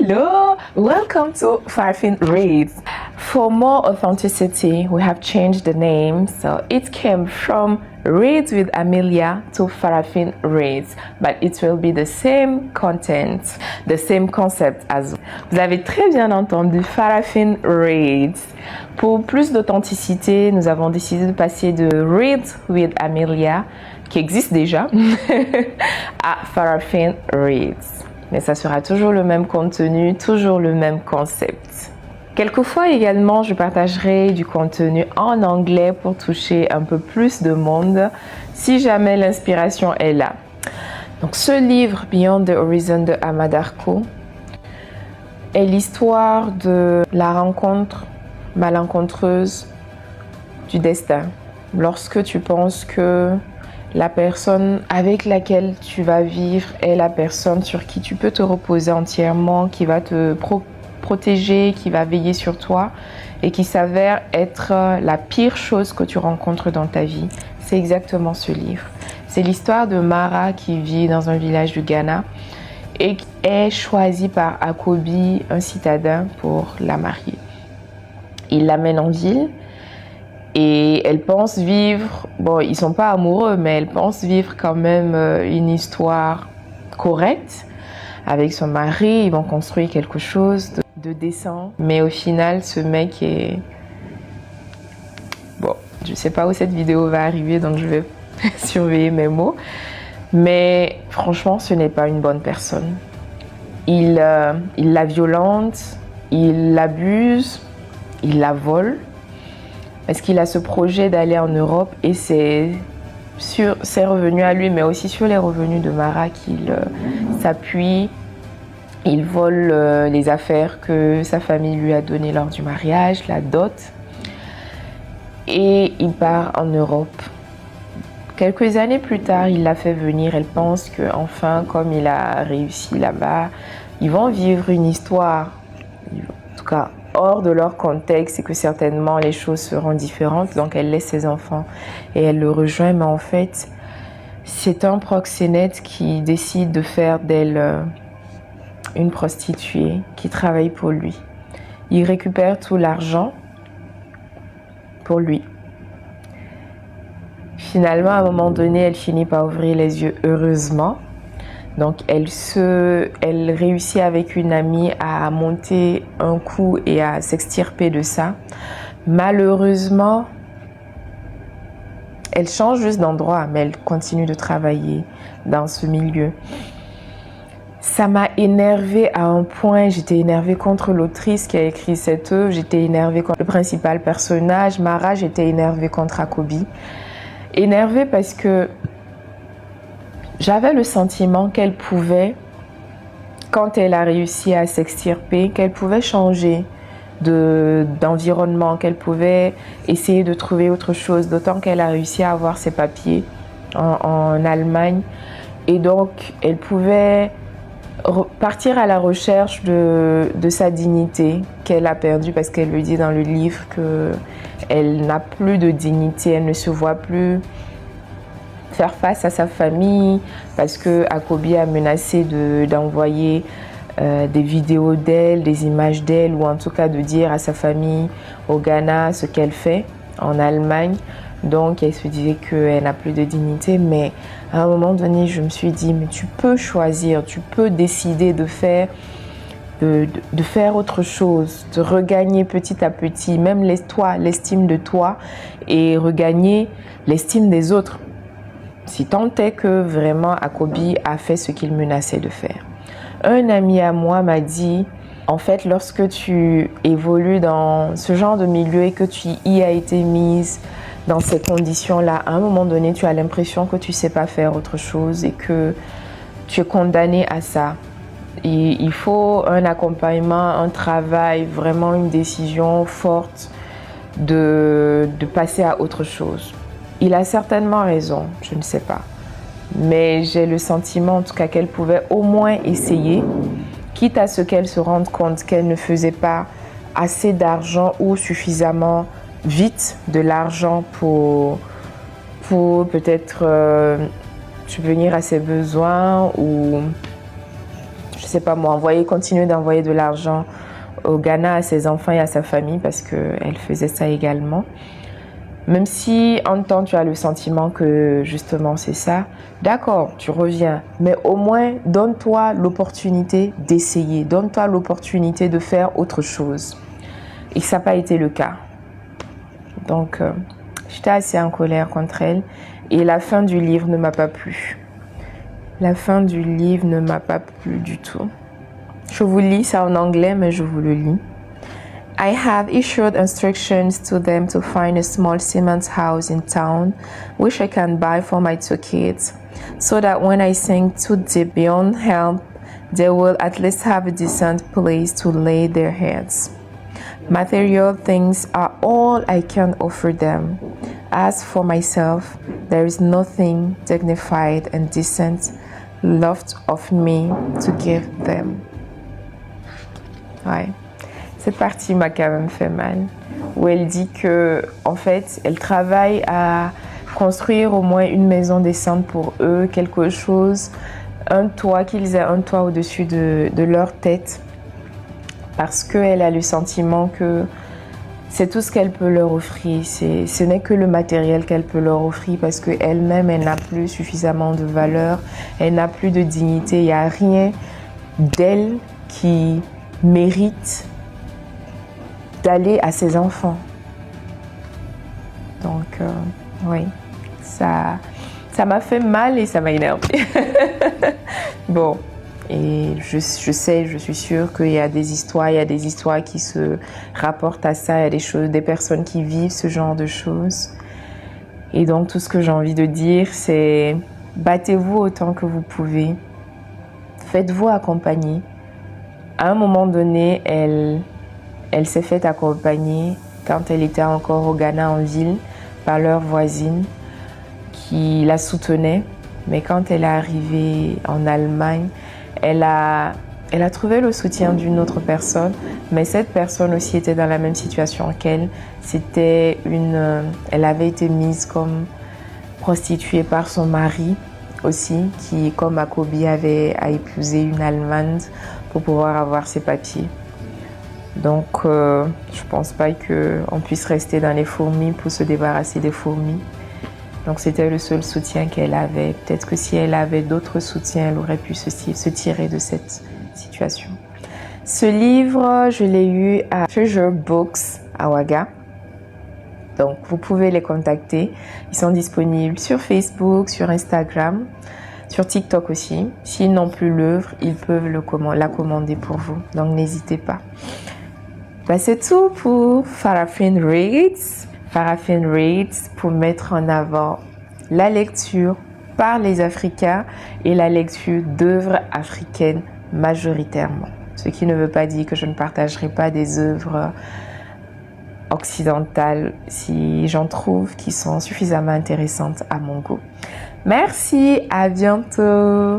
Hello, welcome to Farafin Reads. For more authenticity, we have changed the name, so it came from Reads with Amelia to Farafin Reads, but it will be the same content, the same concept as vous avez très bien entendu, Farafin Reads. Pour plus d'authenticité, nous avons décidé de passer de Reads with Amelia, qui existe déjà, à Farafin Reads. Mais ça sera toujours le même contenu, toujours le même concept. Quelquefois également, je partagerai du contenu en anglais pour toucher un peu plus de monde, si jamais l'inspiration est là. Donc ce livre, Beyond the Horizon de Ahmad Arko, est l'histoire de la rencontre malencontreuse du destin. Lorsque tu penses que la personne avec laquelle tu vas vivre est la personne sur qui tu peux te reposer entièrement, qui va te protéger, qui va veiller sur toi et qui s'avère être la pire chose que tu rencontres dans ta vie. C'est exactement ce livre. C'est l'histoire de Mara qui vit dans un village du Ghana et qui est choisie par Akobi, un citadin, pour la marier. Il l'amène en ville. Et elle pense vivre, bon, ils sont pas amoureux, mais elle pense vivre quand même une histoire correcte avec son mari. Ils vont construire quelque chose de décent. Mais au final, ce mec est... Bon, je sais pas où cette vidéo va arriver, donc je vais surveiller mes mots. Mais franchement, ce n'est pas une bonne personne. Il la violente, il l'abuse, il la vole. Parce qu'il a ce projet d'aller en Europe et c'est sur ses revenus à lui, mais aussi sur les revenus de Mara qu'il s'appuie. Il vole les affaires que sa famille lui a données lors du mariage, la dot. Et il part en Europe. Quelques années plus tard, il l'a fait venir. Elle pense qu'enfin, comme il a réussi là-bas, ils vont vivre une histoire. En tout cas, hors de leur contexte et que certainement les choses seront différentes. Donc elle laisse ses enfants et elle le rejoint. Mais en fait, c'est un proxénète qui décide de faire d'elle une prostituée qui travaille pour lui. Il récupère tout l'argent pour lui. Finalement, à un moment donné, elle finit par ouvrir les yeux, heureusement. Donc elle réussit avec une amie à monter un coup et à s'extirper de ça. Malheureusement, elle change juste d'endroit, mais elle continue de travailler dans ce milieu. Ça m'a énervée à un point, j'étais énervée contre l'autrice qui a écrit cette œuvre, j'étais énervée contre le principal personnage, Mara, j'étais énervée contre Akobi. Énervée parce que j'avais le sentiment qu'elle pouvait, quand elle a réussi à s'extirper, qu'elle pouvait changer d'environnement, qu'elle pouvait essayer de trouver autre chose, d'autant qu'elle a réussi à avoir ses papiers en Allemagne. Et donc, elle pouvait partir à la recherche de sa dignité qu'elle a perdue, parce qu'elle le dit dans le livre qu'elle n'a plus de dignité, elle ne se voit plus faire face à sa famille parce que Akobi a menacé d'envoyer des vidéos d'elle, des images d'elle, ou en tout cas de dire à sa famille au Ghana ce qu'elle fait en Allemagne. Donc elle se disait qu'elle n'a plus de dignité, mais à un moment donné je me suis dit mais tu peux choisir, tu peux décider de faire autre chose, de regagner petit à petit même l'estime de toi et regagner l'estime des autres. Si tant est que vraiment Akobi a fait ce qu'il menaçait de faire. Un ami à moi m'a dit, en fait, lorsque tu évolues dans ce genre de milieu et que tu y as été mise dans ces conditions-là, à un moment donné, tu as l'impression que tu ne sais pas faire autre chose et que tu es condamné à ça. Et il faut un accompagnement, un travail, vraiment une décision forte de passer à autre chose. Il a certainement raison, je ne sais pas. Mais j'ai le sentiment en tout cas qu'elle pouvait au moins essayer, quitte à ce qu'elle se rende compte qu'elle ne faisait pas assez d'argent ou suffisamment vite de l'argent pour peut-être subvenir à ses besoins ou je sais pas moi, continuer d'envoyer de l'argent au Ghana à ses enfants et à sa famille parce qu'elle faisait ça également. Même si en temps tu as le sentiment que justement c'est ça, d'accord, tu reviens. Mais au moins, donne-toi l'opportunité d'essayer. Donne-toi l'opportunité de faire autre chose. Et ça n'a pas été le cas. Donc, j'étais assez en colère contre elle. Et la fin du livre ne m'a pas plu. La fin du livre ne m'a pas plu du tout. Je vous lis ça en anglais, mais je vous le lis. I have issued instructions to them to find a small cement house in town, which I can buy for my 2 kids, so that when I sink too deep beyond help, they will at least have a decent place to lay their heads. Material things are all I can offer them. As for myself, there is nothing dignified and decent left of me to give them. Ouais. Cette partie m'a quand même fait mal, où elle dit que, en fait, elle travaille à construire au moins une maison décente pour eux, quelque chose, un toit, qu'ils aient un toit au-dessus de leur tête, parce qu'elle a le sentiment que c'est tout ce qu'elle peut leur offrir. Ce n'est que le matériel qu'elle peut leur offrir, parce qu'elle-même, elle n'a plus suffisamment de valeur, elle n'a plus de dignité, il n'y a rien d'elle qui mérite d'aller à ses enfants. Donc, oui, ça m'a fait mal et ça m'a énervé. Bon, et je sais, je suis sûre qu'il y a des histoires qui se rapportent à ça, il y a des personnes qui vivent ce genre de choses. Et donc, tout ce que j'ai envie de dire, c'est battez-vous autant que vous pouvez. Faites-vous accompagner. À un moment donné, elle s'est fait accompagner quand elle était encore au Ghana en ville par leur voisine qui la soutenait. Mais quand elle est arrivée en Allemagne, elle a trouvé le soutien d'une autre personne. Mais cette personne aussi était dans la même situation qu'elle. Elle avait été mise comme prostituée par son mari aussi, qui, comme Akobi, a épousé une Allemande pour pouvoir avoir ses papiers. Donc, je pense pas qu'on puisse rester dans les fourmis pour se débarrasser des fourmis. Donc, c'était le seul soutien qu'elle avait. Peut-être que si elle avait d'autres soutiens, elle aurait pu se tirer de cette situation. Ce livre, je l'ai eu à Treasure Books à Ouaga. Donc, vous pouvez les contacter. Ils sont disponibles sur Facebook, sur Instagram, sur TikTok aussi. S'ils n'ont plus l'œuvre, ils peuvent la commander pour vous. Donc, n'hésitez pas. Ben, c'est tout pour Farafin Reads. Farafin Reads pour mettre en avant la lecture par les Africains et la lecture d'œuvres africaines majoritairement. Ce qui ne veut pas dire que je ne partagerai pas des œuvres occidentales si j'en trouve qui sont suffisamment intéressantes à mon goût. Merci, à bientôt.